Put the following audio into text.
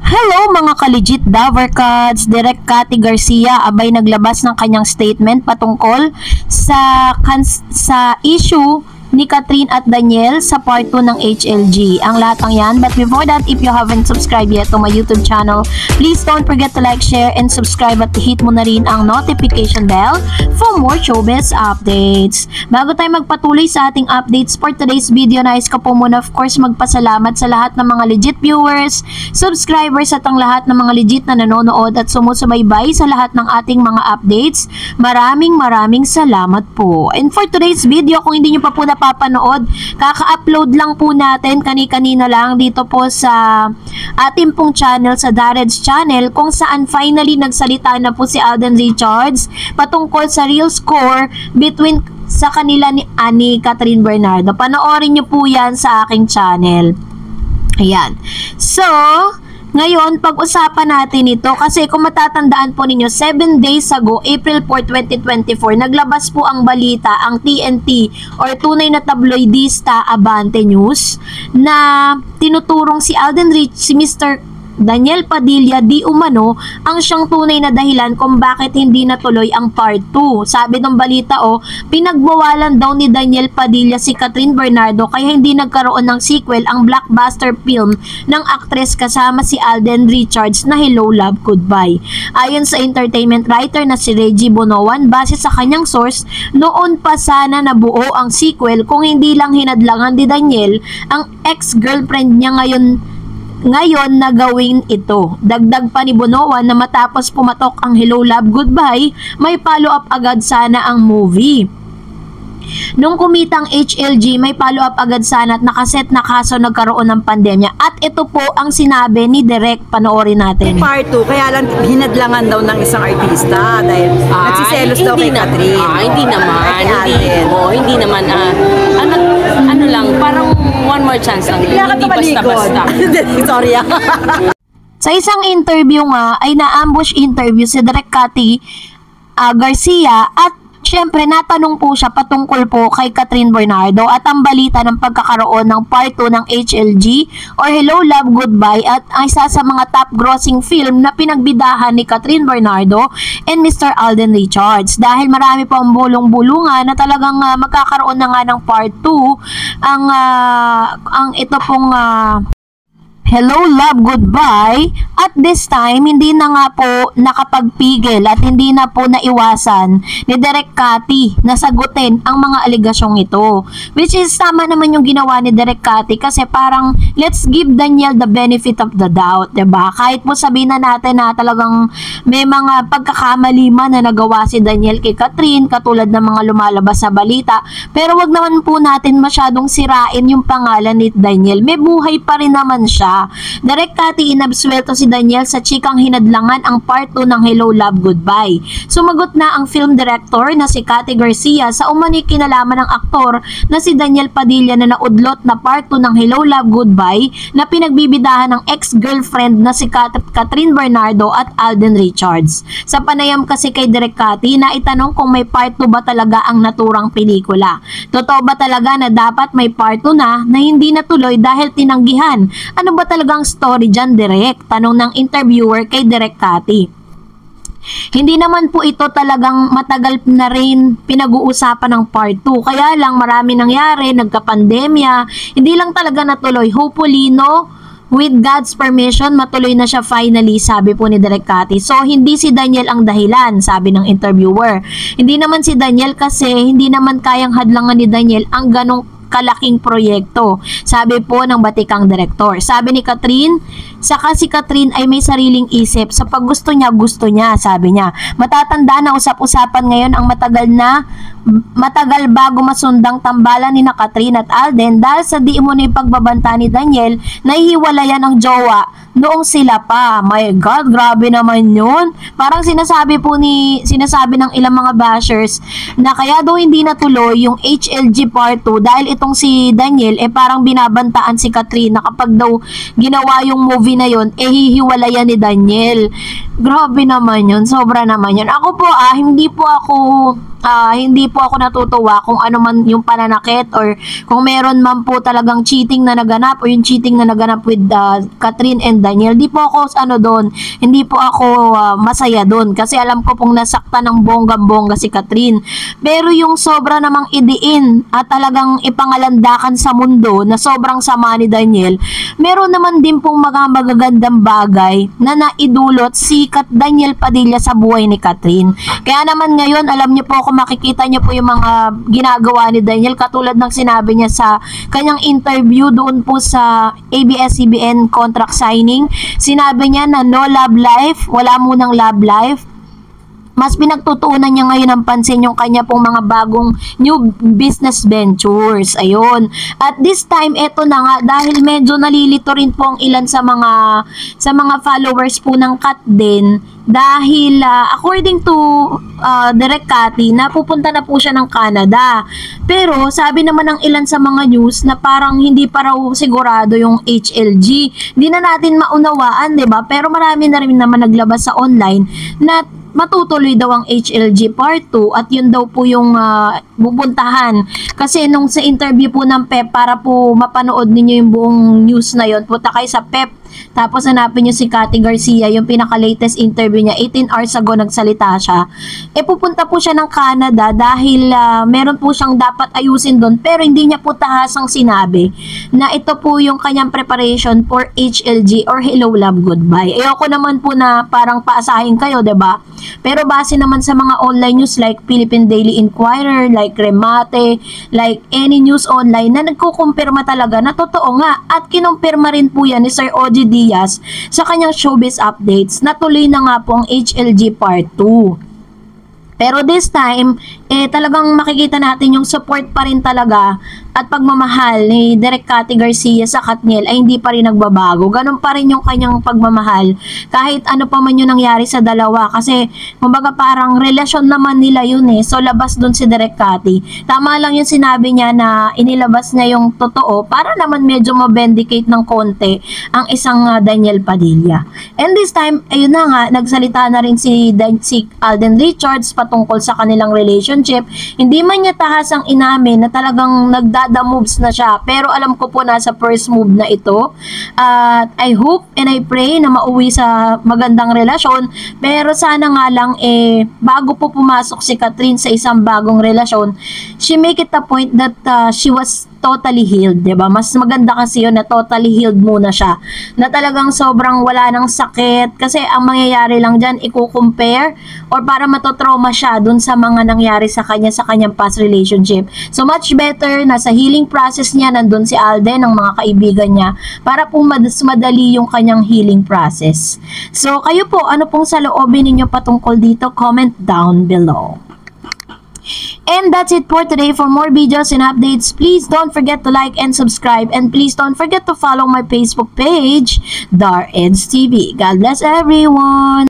Hello mga ka-legit Davercats! Direk Cathy Garcia abay naglabas ng kanyang statement patungkol sa issue ni Catherine at Daniel sa part 2 ng HLG. Ang lahat ng yan. But before that, if you haven't subscribed yet to my YouTube channel, please don't forget to like, share, and subscribe at hit mo na rin ang notification bell for more showbiz updates. Bago tayo magpatuloy sa ating updates for today's video, nais ko po muna of course magpasalamat sa lahat ng mga legit viewers, subscribers at ang lahat ng mga legit na nanonood at sumusubaybay sa lahat ng ating mga updates. Maraming salamat po. And for today's video, kung hindi nyo pa po napapanood, kaka-upload lang po natin kani-kanina lang dito po sa ating pong channel, sa Dareds channel, kung saan finally nagsalita na po si Alden Richards patungkol sa real score between sa kanila ni Catherine Bernardo. Panoorin nyo po yan sa aking channel. Ayan. So, ngayon, pag-usapan natin ito kasi kung matatandaan po ninyo, 7 days ago, April 4, 2024, naglabas po ang balita, ang TNT or tunay na tabloidista Abante News na tinuturong si si Mr. Daniel Padilla di umano ang siyang tunay na dahilan kung bakit hindi natuloy ang part 2. Sabi ng balita pinagbawalan daw ni Daniel Padilla si Catherine Bernardo kaya hindi nagkaroon ng sequel ang blockbuster film ng aktres kasama si Alden Richards na Hello Love Goodbye. Ayon sa entertainment writer na si Reggie Bonoan, base sa kanyang source, noon pa sana nabuo ang sequel kung hindi lang hinadlangan ni Daniel ang ex-girlfriend niya ngayon na gawin ito. Dagdag pa ni Bonoan na matapos pumatok ang Hello Love Goodbye, may follow-up agad sana ang movie. Nung kumitang HLG, may follow-up agad sana at nakaset na kaso nagkaroon ng pandemya. At ito po ang sinabi ni Direk, panoorin natin. Part 2, kaya lang hinadlangan daw ng isang artista dahil nagsiselos daw kay Catherine. Hindi naman. Ano lang, parang one more chance lang. Hindi basta-basta. Sorry Sa isang interview nga, ay na-ambush interview si Direk Cathy Garcia at syempre natanong po siya patungkol po kay Catherine Bernardo at ang balita ng pagkakaroon ng part 2 ng HLG or Hello Love Goodbye at isa sa mga top grossing film na pinagbidahan ni Catherine Bernardo and Mr. Alden Richards. Dahil marami po ang bulong-bulungan na talagang magkakaroon na nga ng part 2 ang ito pong Hello Love Goodbye at this time hindi na nga po nakapagpigil at hindi na po naiwasan ni Direk Cathy na sagutin ang mga aligasyong ito, which is tama naman yung ginawa ni Direk Cathy kasi parang let's give Daniel the benefit of the doubt, diba? Kahit po sabihin na natin na talagang may mga pagkakamali man na nagawa si Daniel kay Catherine katulad ng mga lumalabas sa balita, pero wag naman po natin masyadong sirain yung pangalan ni Daniel. May buhay pa rin naman siya. Direk Cathy, inabswelto si Daniel sa chikang hinadlangan ang part 2 ng Hello Love Goodbye. Sumagot na ang film director na si Cathy Garcia sa umano'y kinalaman ng aktor na si Daniel Padilla na naudlot na part 2 ng Hello Love Goodbye na pinagbibidahan ng ex-girlfriend na si Catherine Bernardo at Alden Richards. Sa panayam kasi kay Direk Cathy na itanong kung may part 2 ba talaga ang naturang pelikula. Totoo ba talaga na dapat may part 2 na hindi natuloy dahil tinanggihan? Ano ba talagang story dyan, Direk? Tanong ng interviewer kay Direk Cathy. Hindi naman po ito talagang matagal na rin pinag-uusapan ng part 2. Kaya lang marami nangyari, nagka-pandemya, hindi lang talaga natuloy. Hopefully, with God's permission, matuloy na siya finally, sabi po ni Direk Cathy. So, hindi si Daniel ang dahilan, sabi ng interviewer. Hindi naman si Daniel kasi hindi naman kayang hadlangan ni Daniel ang ganong kalaking proyekto, sabi po ng batikang direktor. Sabi ni Catherine, saka si Catherine ay may sariling isip. Sa pag gusto niya, sabi niya. Matatanda na usap-usapan ngayon ang matagal bago masundang tambalan ni Catherine at Alden dahil sa di mo na pagbabanta ni Daniel na hiwalayan ng jowa noong sila pa. My God, grabe naman yun. Parang sinasabi ng ilang mga bashers na kaya daw hindi natuloy yung HLG part 2 dahil itong si Daniel parang binabantaan si Catherine na kapag daw ginawa yung movie movie na yon hihiwalayan ni Daniel. Grabe naman yun, sobra naman yun. Ako po hindi po ako natutuwa kung ano man yung pananakit or kung meron man po talagang cheating na naganap o yung cheating na naganap with Catherine and Daniel. Hindi po ako hindi po ako masaya doon kasi alam ko pong nasaktan ng bonggang-bongga si Catherine. Pero yung sobra namang idiin at talagang ipangalandakan sa mundo na sobrang sama ni Daniel, meron naman din pong mga magagandang bagay na naidulot si Daniel Padilla sa buhay ni Catherine. Kaya naman ngayon, alam niyo po, kung makikita niyo po yung mga ginagawa ni Daniel, katulad ng sinabi niya sa kanyang interview doon po sa ABS-CBN contract signing, sinabi niya na no love life, wala munang love life. Mas pinagtutuunan niya ngayon ng pansin yung kanya pong mga bagong new business ventures. Ayun. At this time, eto na nga, dahil medyo nalilito rin po ang ilan sa mga followers po ng Kat din, dahil according to Direk Cathy, napupunta na po siya ng Canada. Pero sabi naman ng ilan sa mga news na parang hindi pa raw sigurado yung HLG. Hindi na natin maunawaan, 'di ba? Pero marami na rin naman naglabas sa online na matutuloy daw ang HLG Part 2 at yun daw po yung pupuntahan. Kasi nung sa interview po ng PEP, para po mapanood ninyo yung buong news na yun, punta kayo sa PEP, tapos hanapin nyo si Cathy Garcia, yung pinaka-latest interview niya, 18 hours ago nagsalita siya. Pupunta po siya ng Canada dahil meron po siyang dapat ayusin doon, pero hindi niya po tahasang sinabi na ito po yung kanyang preparation for HLG or Hello Love Goodbye. Ayoko naman po na parang paasahin kayo, 'di ba? Pero base naman sa mga online news like Philippine Daily Inquirer, like Remate, like any news online na nagkukumpirma talaga na totoo nga, at kinumpirma rin po yan ni Sir OG Diaz sa kanyang showbiz updates na tuloy na nga po ang HLG Part 2. Pero this time, talagang makikita natin yung support pa rin talaga at pagmamahal ni Direk Cathy Garcia sa Katniel ay hindi pa rin nagbabago. Ganun pa rin yung kanyang pagmamahal kahit ano pa man yung nangyari sa dalawa, kasi kumbaga parang relasyon naman nila yun So labas dun si Direk Cathy. Tama lang yung sinabi niya na inilabas niya yung totoo para naman medyo mabendicate ng konti ang isang Daniel Padilla. And this time, ayun na nga, nagsalita na rin si Alden Richards patungkol sa kanilang relationship. Hindi man niya tahasang inamin na talagang nagdada moves na siya, pero alam ko po nasa first move na ito. At I hope and I pray na mauwi sa magandang relasyon, pero sana nga lang bago po pumasok si Catherine sa isang bagong relasyon, she make it a point that she was totally healed, 'di ba? Mas maganda kasi 'yun na totally healed muna siya. Na talagang sobrang wala ng sakit, kasi ang mangyayari lang diyan i-compare or para matotrauma siya dun sa mga nangyari sa kanyang past relationship. So much better na sa healing process niya nandun si Alden, ang mga kaibigan niya, para po madali yung kanyang healing process. So kayo po, ano pong saloobin ninyo patungkol dito? Comment down below. And that's it for today. For more videos and updates, please don't forget to like and subscribe, and please don't forget to follow my Facebook page, Dar Eds TV. God bless everyone.